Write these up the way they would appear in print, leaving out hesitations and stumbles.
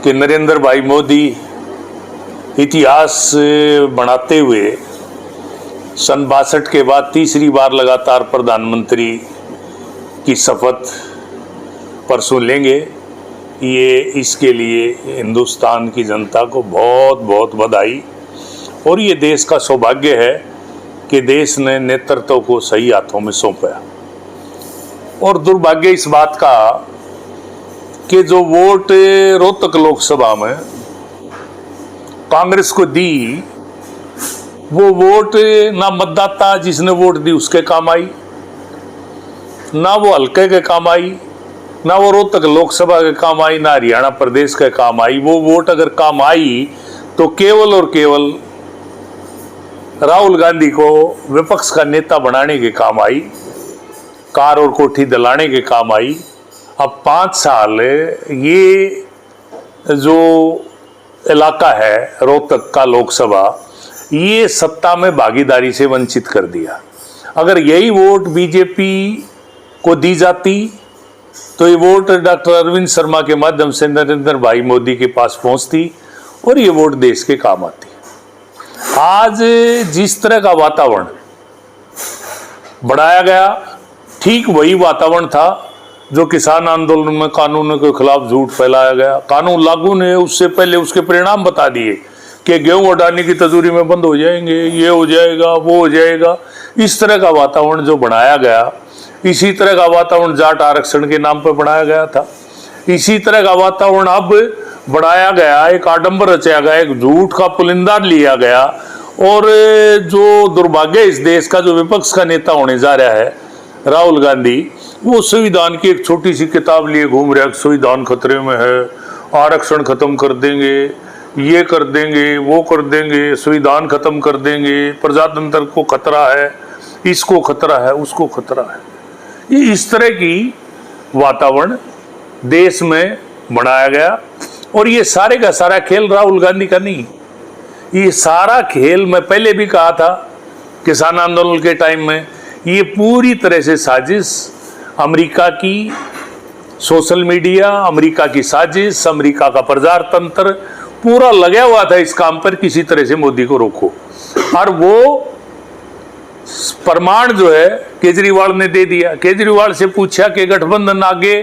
कि नरेंद्र भाई मोदी इतिहास बनाते हुए सन 62 के बाद तीसरी बार लगातार प्रधानमंत्री की शपथ परसों लेंगे। ये इसके लिए हिंदुस्तान की जनता को बहुत बहुत बधाई। और ये देश का सौभाग्य है कि देश ने नेतृत्व को सही हाथों में सौंपा। और दुर्भाग्य इस बात का कि जो वोट रोहतक लोकसभा में कांग्रेस को दी, वो वोट ना मतदाता जिसने वोट दी उसके काम आई, ना वो हल्के के काम आई, ना वो रोहतक लोकसभा के काम आई, ना हरियाणा प्रदेश के काम आई। वो वोट अगर काम आई तो केवल और केवल राहुल गांधी को विपक्ष का नेता बनाने के काम आई, कार और कोठी दिलाने के काम आई। अब 5 साल ये जो इलाका है रोहतक का लोकसभा, ये सत्ता में भागीदारी से वंचित कर दिया। अगर यही वोट बीजेपी को दी जाती तो ये वोट डॉक्टर अरविंद शर्मा के माध्यम से नरेंद्र भाई मोदी के पास पहुंचती और ये वोट देश के काम आती। आज जिस तरह का वातावरण बढ़ाया गया, ठीक वही वातावरण था जो किसान आंदोलन में कानून के खिलाफ झूठ फैलाया गया। कानून लागू ने उससे पहले उसके परिणाम बता दिए कि गेहूं अडानी की तजूरी में बंद हो जाएंगे, ये हो जाएगा, वो हो जाएगा। इस तरह का वातावरण जो बनाया गया, इसी तरह का वातावरण जाट आरक्षण के नाम पर बनाया गया था। इसी तरह का वातावरण अब बढ़ाया गया, एक आडंबर रचाया गया, एक झूठ का पुलिंदा लिया गया। और जो दुर्भाग्य इस देश का, जो विपक्ष का नेता होने जा रहा है राहुल गांधी, वो संविधान की एक छोटी सी किताब लिए घूम रहा है। संविधान खतरे में है, आरक्षण खत्म कर देंगे, ये कर देंगे, वो कर देंगे, संविधान खत्म कर देंगे, प्रजातंत्र को खतरा है, इसको खतरा है, उसको खतरा है। ये इस तरह की वातावरण देश में बनाया गया। और ये सारे का सारा खेल राहुल गांधी का नहीं, ये सारा खेल मैं पहले भी कहा था किसान आंदोलन के टाइम में, ये पूरी तरह से साजिश अमेरिका की, सोशल मीडिया, अमेरिका की साजिश, अमेरिका का प्रचार तंत्र पूरा लगा हुआ था इस काम पर, किसी तरह से मोदी को रोको। और वो प्रमाण जो है केजरीवाल ने दे दिया। केजरीवाल से पूछा कि गठबंधन आगे,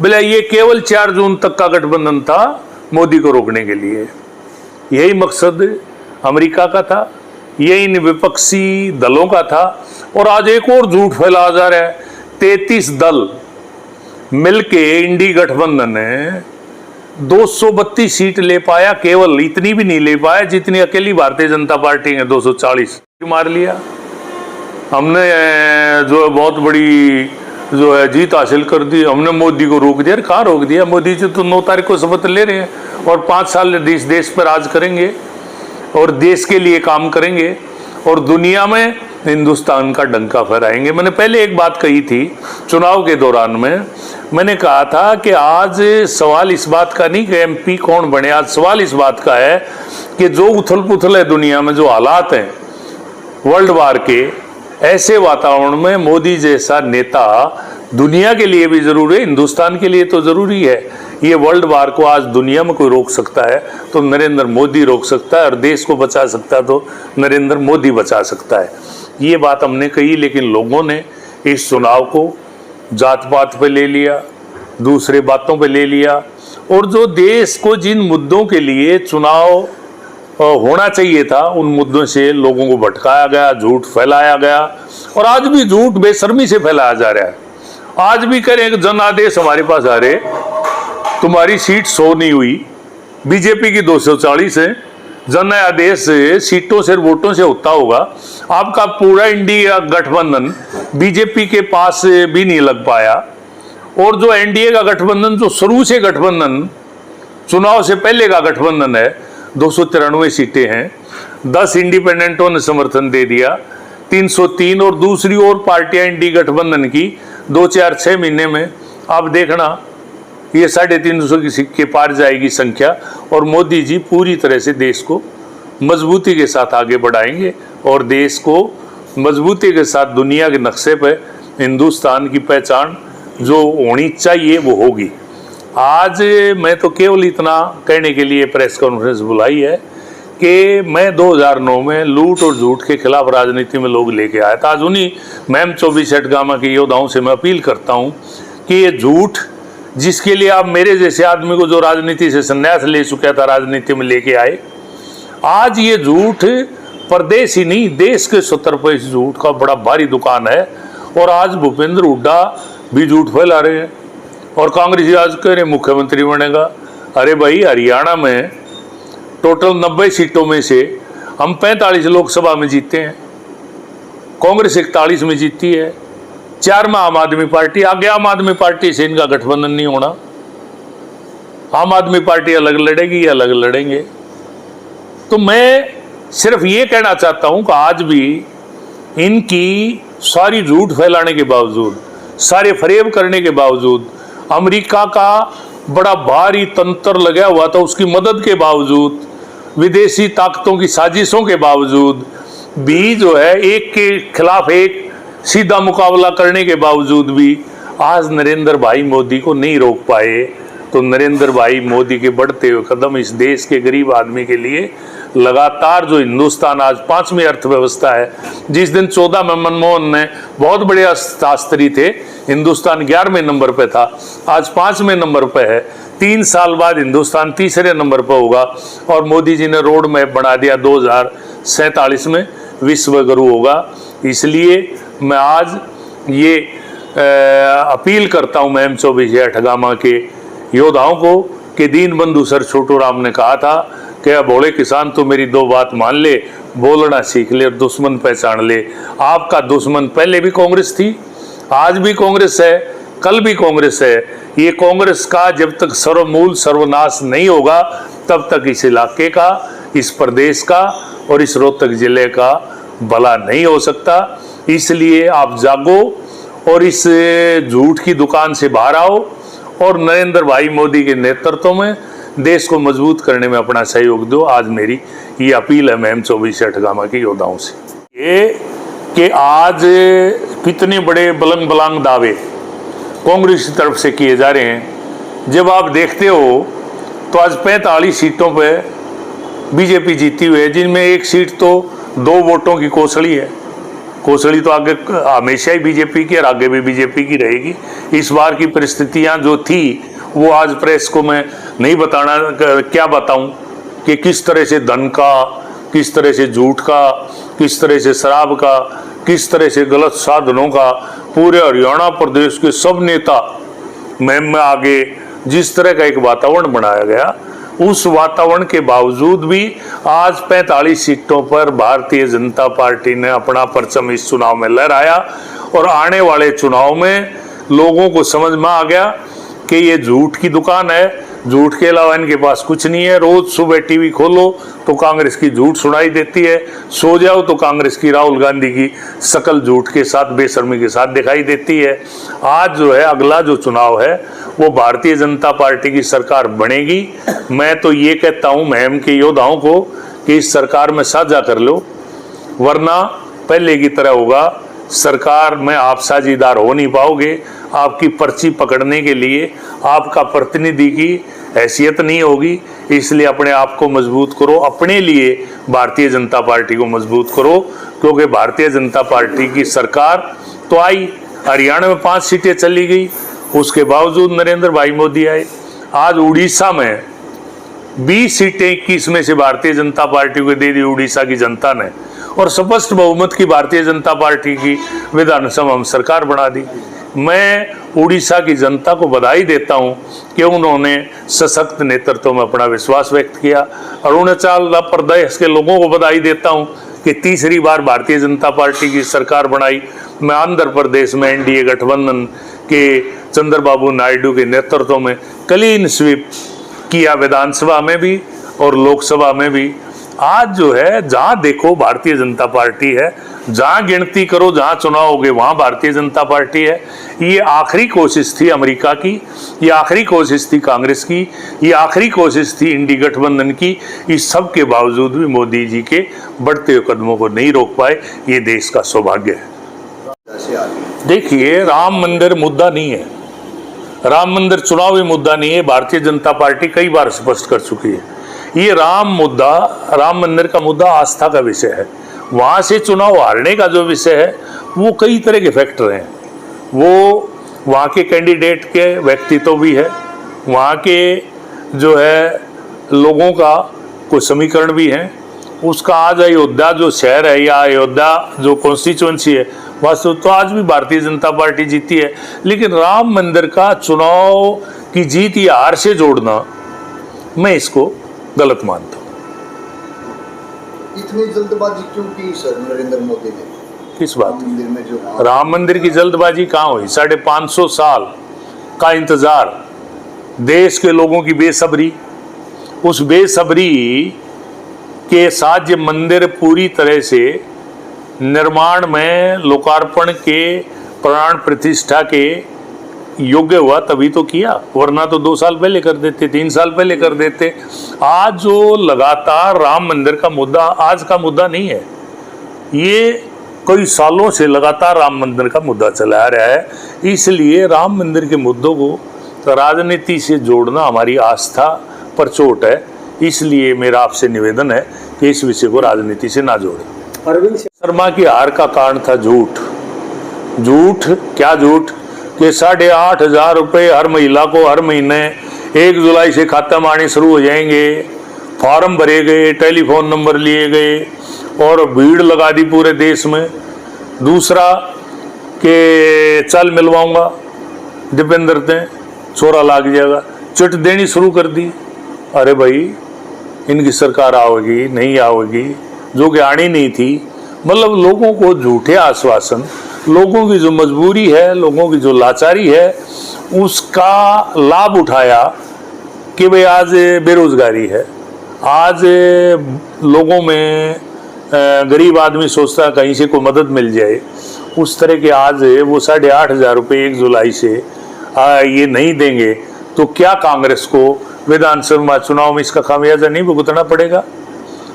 बोले ये केवल 4 जून तक का गठबंधन था मोदी को रोकने के लिए। यही मकसद अमेरिका का था, यही इन विपक्षी दलों का था। और आज एक और झूठ फैलाया जा रहा है, 33 दल मिलके इंडी गठबंधन ने 232 सीट ले पाया, केवल इतनी भी नहीं ले पाया जितनी अकेली भारतीय जनता पार्टी ने 240 मार लिया। हमने जो है बहुत बड़ी जो है जीत हासिल कर दी, हमने मोदी को रोक दिया। कहाँ रोक दिया? मोदी जी तो 9 तारीख को शपथ ले रहे हैं और 5 साल देश पर राज करेंगे और देश के लिए काम करेंगे और दुनिया में हिंदुस्तान का डंका फहराएंगे। मैंने पहले एक बात कही थी चुनाव के दौरान में, मैंने कहा था कि आज सवाल इस बात का नहीं कि एमपी कौन बने, आज सवाल इस बात का है कि जो उथल पुथल है दुनिया में, जो हालात हैं वर्ल्ड वार के, ऐसे वातावरण में मोदी जैसा नेता दुनिया के लिए भी जरूरी है, हिंदुस्तान के लिए तो जरूरी है। ये वर्ल्ड वार को आज दुनिया में कोई रोक सकता है तो नरेंद्र मोदी रोक सकता है, और देश को बचा सकता है तो नरेंद्र मोदी बचा सकता है। ये बात हमने कही, लेकिन लोगों ने इस चुनाव को जात पात पे ले लिया, दूसरे बातों पे ले लिया। और जो देश को जिन मुद्दों के लिए चुनाव होना चाहिए था, उन मुद्दों से लोगों को भटकाया गया, झूठ फैलाया गया। और आज भी झूठ बेशर्मी से फैलाया जा रहा है। आज भी कह रहे हैं जन आदेश हमारे पास आ रहे, तुम्हारी सीट 100 नहीं हुई, बीजेपी की 240 है, जन आदेश सीटों से वोटों से होता होगा। आपका पूरा इंडिया गठबंधन बीजेपी के पास भी नहीं लग पाया। और जो एनडीए का गठबंधन, जो शुरू से गठबंधन, चुनाव से पहले का गठबंधन है, 293 सीटें हैं, 10 इंडिपेंडेंटों ने समर्थन दे दिया, 303। और दूसरी ओर पार्टियां इंडी गठबंधन की 2, 4, 6 महीने में आप देखना ये 350 के पार जाएगी संख्या। और मोदी जी पूरी तरह से देश को मजबूती के साथ आगे बढ़ाएंगे और देश को मजबूती के साथ दुनिया के नक्शे पर हिंदुस्तान की पहचान जो होनी चाहिए वो होगी। आज मैं तो केवल इतना कहने के लिए प्रेस कॉन्फ्रेंस बुलाई है कि मैं 2009 में लूट और झूठ के खिलाफ राजनीति में लोग लेके आया था। आज उन्हीं मैम 24 हटगामा के योद्धाओं से मैं अपील करता हूं कि ये झूठ जिसके लिए आप मेरे जैसे आदमी को जो राजनीति से संन्यास ले चुका था राजनीति में लेके आए, आज ये झूठ प्रदेश ही नहीं देश के 70 पे इस झूठ का बड़ा भारी दुकान है। और आज भूपेंद्र हुड्डा भी झूठ फैला रहे हैं और कांग्रेस आज कह रहे मुख्यमंत्री बनेगा। अरे भाई, हरियाणा में टोटल 90 सीटों में से हम 45 लोकसभा में जीते हैं, कांग्रेस 41 में जीती है, 4 में आम आदमी पार्टी आगे। आम आदमी पार्टी से इनका गठबंधन नहीं होना, आम आदमी पार्टी अलग लड़ेगी, अलग लड़ेंगे। तो मैं सिर्फ ये कहना चाहता हूं कि आज भी इनकी सारी झूठ फैलाने के बावजूद, सारे फरेब करने के बावजूद, अमेरिका का बड़ा भारी तंत्र लगा हुआ था उसकी मदद के बावजूद, विदेशी ताकतों की साजिशों के बावजूद भी जो है एक के खिलाफ एक सीधा मुकाबला करने के बावजूद भी आज नरेंद्र भाई मोदी को नहीं रोक पाए। तो नरेंद्र भाई मोदी के बढ़ते हुए कदम इस देश के गरीब आदमी के लिए लगातार, जो हिंदुस्तान आज 5वीं अर्थव्यवस्था है, जिस दिन 14 में मनमोहन ने बहुत बड़े अर्थशास्त्री थे, हिंदुस्तान 11वें नंबर पे था, आज 5वें नंबर पे है। 3 साल बाद हिंदुस्तान 3रे नंबर पे होगा और मोदी जी ने रोड मैप बना दिया 2047 में विश्व गुरु होगा। इसलिए मैं आज ये अपील करता हूँ मैम 24 हटगामा के योद्धाओं को कि दीन बंधु सर छोटू राम ने कहा था कि भोले किसान तो मेरी 2 बात मान ले, बोलना सीख ले और दुश्मन पहचान ले। आपका दुश्मन पहले भी कांग्रेस थी, आज भी कांग्रेस है, कल भी कांग्रेस है। ये कांग्रेस का जब तक सर्वमूल सर्वनाश नहीं होगा तब तक इस इलाके का, इस प्रदेश का और इस रोहतक जिले का भला नहीं हो सकता। इसलिए आप जागो और इस झूठ की दुकान से बाहर आओ और नरेंद्र भाई मोदी के नेतृत्व में देश को मजबूत करने में अपना सहयोग दो। आज मेरी ये अपील है मैम 24 हटगामा के योद्धाओं से। ये कि आज कितने बड़े बलंग बलांग दावे कांग्रेस की तरफ से किए जा रहे हैं। जब आप देखते हो तो आज 45 सीटों पे बीजेपी जीती हुई है, जिनमें एक सीट तो 2 वोटों की कोसड़ी है। कोसड़ी तो आगे हमेशा ही बीजेपी की और आगे भी बीजेपी की रहेगी। इस बार की परिस्थितियां जो थी वो आज प्रेस को मैं नहीं बताना, क्या बताऊं कि किस तरह से धन का, किस तरह से झूठ का, किस तरह से शराब का, किस तरह से गलत साधनों का पूरे हरियाणा प्रदेश के सब नेता में आगे जिस तरह का एक वातावरण बनाया गया, उस वातावरण के बावजूद भी आज 45 सीटों पर भारतीय जनता पार्टी ने अपना परचम इस चुनाव में लहराया। और आने वाले चुनाव में लोगों को समझ में आ गया कि ये झूठ की दुकान है, झूठ के अलावा इनके पास कुछ नहीं है। रोज सुबह टीवी खोलो तो कांग्रेस की झूठ सुनाई देती है, सो जाओ तो कांग्रेस की राहुल गांधी की शकल झूठ के साथ, बेशर्मी के साथ दिखाई देती है। आज जो है अगला जो चुनाव है वो भारतीय जनता पार्टी की सरकार बनेगी। मैं तो ये कहता हूँ महम के योद्धाओं को कि इस सरकार में साझा कर लो, वरना पहले की तरह होगा, सरकार में आप साझीदार हो नहीं पाओगे। आपकी पर्ची पकड़ने के लिए आपका प्रतिनिधि की हैसियत नहीं होगी। इसलिए अपने आप को मजबूत करो, अपने लिए भारतीय जनता पार्टी को मजबूत करो, क्योंकि भारतीय जनता पार्टी की सरकार तो आई, हरियाणा में 5 सीटें चली गई, उसके बावजूद नरेंद्र भाई मोदी आए। आज उड़ीसा में 20 सीटें 21 में से भारतीय जनता पार्टी को दे दी उड़ीसा की जनता ने, और स्पष्ट बहुमत की भारतीय जनता पार्टी की विधानसभा में सरकार बना दी। मैं उड़ीसा की जनता को बधाई देता हूं कि उन्होंने सशक्त नेतृत्व में अपना विश्वास व्यक्त किया। अरुणाचल प्रदेश के लोगों को बधाई देता हूं कि तीसरी बार भारतीय जनता पार्टी की सरकार बनाई। मैं आंध्र प्रदेश में एनडीए गठबंधन के चंद्रबाबू नायडू के नेतृत्व में क्लीन स्वीप किया, विधानसभा में भी और लोकसभा में भी। आज जो है जहां देखो भारतीय जनता पार्टी है, जहां गिनती करो, जहां चुनाव हो गए वहां भारतीय जनता पार्टी है। ये आखिरी कोशिश थी अमेरिका की, ये आखिरी कोशिश थी कांग्रेस की, ये आखिरी कोशिश थी इंडी गठबंधन की। इस सब के बावजूद भी मोदी जी के बढ़ते हुए कदमों को नहीं रोक पाए। ये देश का सौभाग्य है। देखिए, राम मंदिर मुद्दा नहीं है, राम मंदिर चुनावी मुद्दा नहीं है, भारतीय जनता पार्टी कई बार स्पष्ट कर चुकी है। ये राम मंदिर का मुद्दा आस्था का विषय है। वहाँ से चुनाव हारने का जो विषय है वो कई तरह के फैक्टर हैं। वो वहाँ के कैंडिडेट के व्यक्तित्व भी है, वहाँ के जो है लोगों का कोई समीकरण भी है। उसका आज अयोध्या जो शहर है या अयोध्या जो कॉन्स्टिट्यूएंसी है, वास्तव तो आज भी भारतीय जनता पार्टी जीती है। लेकिन राम मंदिर का चुनाव की जीत या हार से जोड़ना मैं इसको गलत मानता हूँ। इतनी जल्दबाजी क्यों की सर नरेंद्र मोदी ने? किस बात मंदिर में जो राम मंदिर की जल्दबाजी कहाँ हुई? 550 साल का इंतजार, देश के लोगों की बेसब्री, उस बेसब्री के साथ ये मंदिर पूरी तरह से निर्माण में लोकार्पण के प्राण प्रतिष्ठा के योग्य हुआ तभी तो किया, वरना तो 2 साल पहले कर देते, 3 साल पहले कर देते। आज जो लगातार राम मंदिर का मुद्दा आज का मुद्दा नहीं है, ये कई सालों से लगातार राम मंदिर का मुद्दा चला आ रहा है। इसलिए राम मंदिर के मुद्दों को राजनीति से जोड़ना हमारी आस्था पर चोट है। इसलिए मेरा आपसे निवेदन है कि इस विषय को राजनीति से ना जोड़ें। अरविंद शर्मा की हार का कारण था झूठ। क्या झूठ कि 8,500 रुपये हर महिला को हर महीने 1 जुलाई से खाता में आने शुरू हो जाएंगे। फॉर्म भरे गए, टेलीफोन नंबर लिए गए और भीड़ लगा दी पूरे देश में। दूसरा कि चल मिलवाऊंगा दीपेंद्र ने, छोरा लाग जाएगा, चिट देनी शुरू कर दी। अरे भाई, इनकी सरकार आओगी नहीं आओगी, जो कि आनी नहीं थी। मतलब लोगों को झूठे आश्वासन, लोगों की जो मजबूरी है, लोगों की जो लाचारी है, उसका लाभ उठाया कि भाई आज बेरोजगारी है, आज लोगों में गरीब आदमी सोचता है कहीं से कोई मदद मिल जाए। उस तरह के आज वो 8,500 रुपये 1 जुलाई से ये नहीं देंगे तो क्या कांग्रेस को विधानसभा चुनाव में इसका खामियाजा नहीं भुगतना पड़ेगा?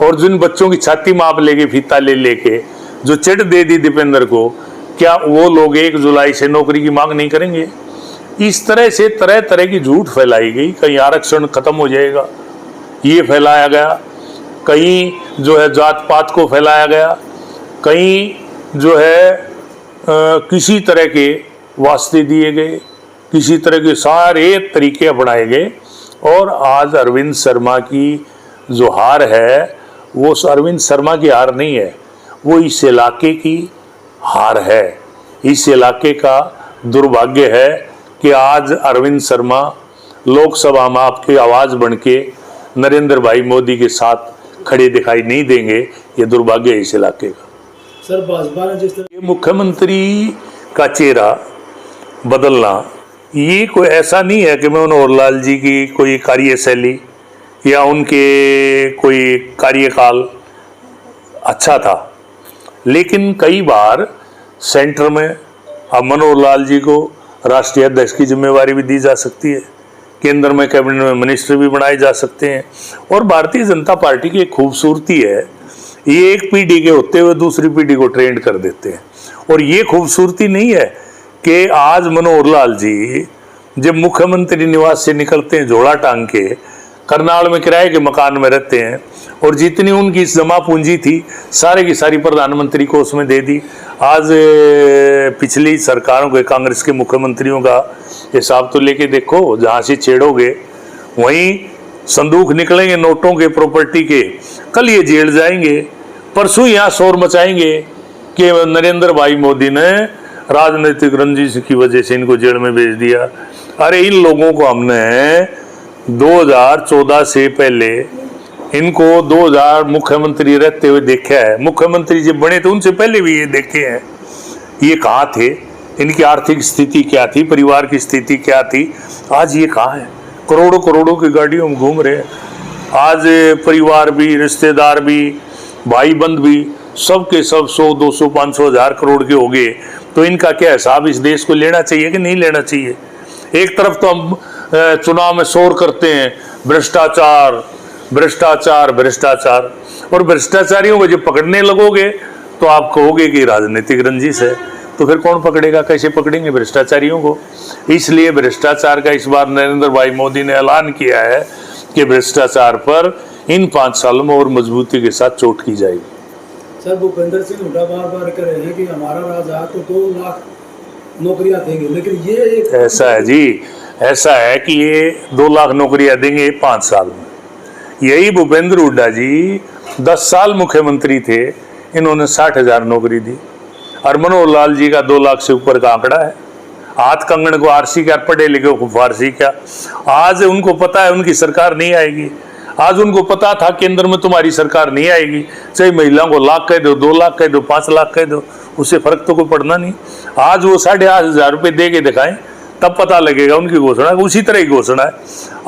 और जिन बच्चों की छाती माप लेके फीता ले लेके जो चिट दे दी दीपेंद्र को, क्या वो लोग 1 जुलाई से नौकरी की मांग नहीं करेंगे? इस तरह से तरह तरह की झूठ फैलाई गई। कहीं आरक्षण खत्म हो जाएगा, ये फैलाया गया। कहीं जो है जात पात को फैलाया गया, कहीं जो है किसी तरह के वास्ते दिए गए, किसी तरह के सारे तरीके अपनाए गए। और आज अरविंद शर्मा की जो हार है वो अरविंद शर्मा की हार नहीं है, वो इस इलाके की हार है। इस इलाके का दुर्भाग्य है कि आज अरविंद शर्मा लोकसभा में आपकी आवाज़ बन के नरेंद्र भाई मोदी के साथ खड़े दिखाई नहीं देंगे। ये दुर्भाग्य है इस इलाके का। सर भाजपा ने जिस तरह मुख्यमंत्री का चेहरा बदलना, ये कोई ऐसा नहीं है कि मनोहर लाल जी की कोई कार्यशैली या उनके कोई कार्यकाल अच्छा था, लेकिन कई बार सेंटर में अब मनोहर लाल जी को राष्ट्रीय अध्यक्ष की जिम्मेवारी भी दी जा सकती है, केंद्र में कैबिनेट में मिनिस्टर भी बनाए जा सकते हैं। और भारतीय जनता पार्टी की एक खूबसूरती है, ये एक पीढ़ी के होते हुए दूसरी पीढ़ी को ट्रेंड कर देते हैं। और ये खूबसूरती नहीं है कि आज मनोहर लाल जी जब मुख्यमंत्री निवास से निकलते हैं झोला टांग के, करनाल में किराए के मकान में रहते हैं और जितनी उनकी जमा पूंजी थी सारे की सारी प्रधानमंत्री को उसमें दे दी। आज पिछली सरकारों के कांग्रेस के मुख्यमंत्रियों का हिसाब तो लेके देखो, जहाँ से छेड़ोगे वहीं संदूक निकलेंगे नोटों के, प्रॉपर्टी के। कल ये जेल जाएंगे, परसों यहाँ शोर मचाएंगे कि नरेंद्र भाई मोदी ने राजनीतिक रंजिश की वजह से इनको जेल में भेज दिया। अरे इन लोगों को हमने 2014 से पहले इनको 2000 मुख्यमंत्री रहते हुए देखा है। मुख्यमंत्री जब बने थे उनसे पहले भी ये देखे हैं। ये कहाँ थे, इनकी आर्थिक स्थिति क्या थी, परिवार की स्थिति क्या थी, आज ये कहाँ है? करोड़ों करोड़ों की गाड़ियों में घूम रहे हैं। आज परिवार भी, रिश्तेदार भी, भाई बंद भी, सब के सब 100, 200, 500, 1000 करोड़ के हो गए। तो इनका क्या हिसाब इस देश को लेना चाहिए कि नहीं लेना चाहिए? एक तरफ तो हम चुनाव में शोर करते हैं भ्रष्टाचार भ्रष्टाचार भ्रष्टाचार, और भ्रष्टाचारियों को जब पकड़ने लगोगे तो आप कहोगे कि राजनीतिक रंजिश है। तो फिर कौन पकड़ेगा, कैसे पकड़ेंगे भ्रष्टाचारियों को। इसलिए भ्रष्टाचार का इस बार नरेंद्र भाई मोदी ने ऐलान किया है कि भ्रष्टाचार पर इन 5 सालों में और मजबूती के साथ चोट की जाएगी। सर भूपेंद्र सिंह हुड्डा बार बार कह रहे हैं कि हमारा राज आया तो 2 लाख नौकरियां देंगे, लेकिन ये एक ऐसा है जी, ऐसा है कि ये 2 लाख नौकरियां देंगे 5 साल में। यही भूपेंद्र हुड्डा जी 10 साल मुख्यमंत्री थे, इन्होंने 60,000 नौकरी दी। और मनोहर लाल जी का 2 लाख से ऊपर का आंकड़ा है। हाथ कंगन को आरसी क्या, पढ़े लिखे को फारसी क्या। आज उनको पता है उनकी सरकार नहीं आएगी। आज उनको पता था केंद्र में तुम्हारी सरकार नहीं आएगी, चाहे महिलाओं को लाख कह दो, 2 लाख कह दो, 5 लाख कह दो, उससे फर्क तो कोई पड़ना नहीं। आज वो 8,500 रुपये दे के दिखाएं, तब पता लगेगा उनकी घोषणा। उसी तरह की घोषणा है।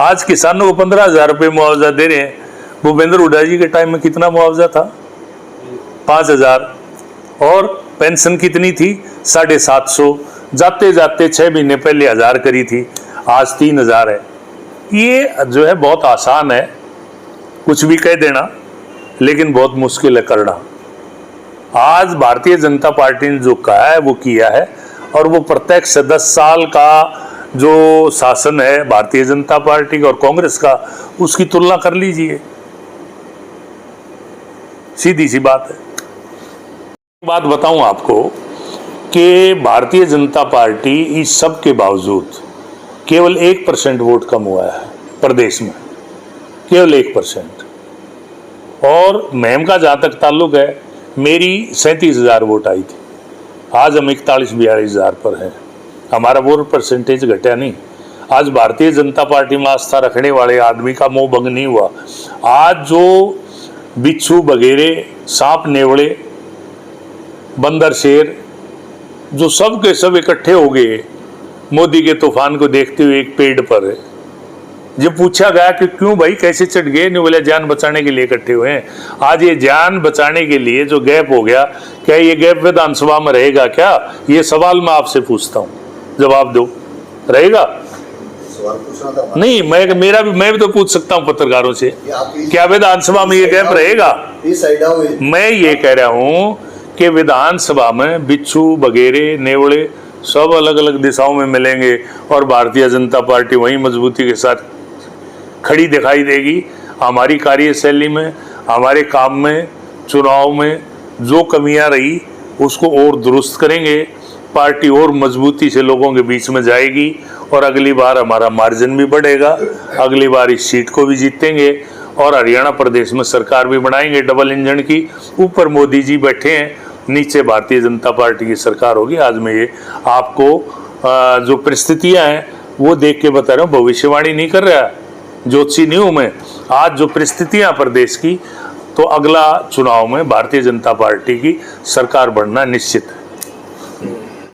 आज किसानों को 15,000 रुपये मुआवजा दे रहे हैं। भूपेंद्र हुड्डा जी के टाइम में कितना मुआवजा था? 5,000। और पेंशन कितनी थी? 750। जाते जाते 6 महीने पहले 1,000 करी थी, आज 3,000 है। ये जो है बहुत आसान है कुछ भी कह देना, लेकिन बहुत मुश्किल है करना। आज भारतीय जनता पार्टी ने जो कहा है वो किया है, और वो प्रत्यक्ष 10 साल का जो शासन है भारतीय जनता पार्टी का और कांग्रेस का, उसकी तुलना कर लीजिए। सीधी सी बात है। बात बताऊं आपको कि भारतीय जनता पार्टी इस सब के बावजूद केवल 1% वोट कम हुआ है प्रदेश में, केवल 1%। और मैम का जहाँ तक ताल्लुक है, मेरी 37,000 वोट आई थी, आज हम 41-42,000 पर हैं। हमारा वोट परसेंटेज घटा नहीं। आज भारतीय जनता पार्टी में आस्था रखने वाले आदमी का मोह भंग नहीं हुआ। आज जो बिच्छू बगेरे, सांप नेवड़े, बंदर शेर, जो सब के सब इकट्ठे हो गए मोदी के तूफान को देखते हुए एक पेड़ पर। जब पूछा गया कि क्यों भाई, कैसे चढ़ गए, नहीं बोले जान बचाने के लिए इकट्ठे हुए हैं। आज ये जान बचाने के लिए जो गैप हो गया, क्या ये गैप विधानसभा में रहेगा क्या? ये सवाल मैं आपसे पूछता हूँ, जवाब दो। रहेगा? सवाल पूछना था नहीं, मैं भी तो पूछ सकता हूँ पत्रकारों से, क्या विधानसभा में ये गैप रहेगा? मैं ये कह रहा हूँ कि विधानसभा में बिच्छू बगेरे नेवड़े सब अलग अलग दिशाओं में मिलेंगे, और भारतीय जनता पार्टी वही मजबूती के साथ खड़ी दिखाई देगी। हमारी कार्यशैली में, हमारे काम में, चुनाव में जो कमियां रही उसको और दुरुस्त करेंगे। पार्टी और मजबूती से लोगों के बीच में जाएगी, और अगली बार हमारा मार्जिन भी बढ़ेगा। अगली बार इस सीट को भी जीतेंगे, और हरियाणा प्रदेश में सरकार भी बनाएंगे डबल इंजन की। ऊपर मोदी जी बैठे हैं, नीचे भारतीय जनता पार्टी की सरकार होगी। आज मैं ये आपको जो परिस्थितियां हैं वो देख के बता रहा हूँ, भविष्यवाणी नहीं कर रहा, ज्योतिषी नहीं हूँ मैं। आज जो परिस्थितियां प्रदेश की, तो अगला चुनाव में भारतीय जनता पार्टी की सरकार बनना निश्चित है।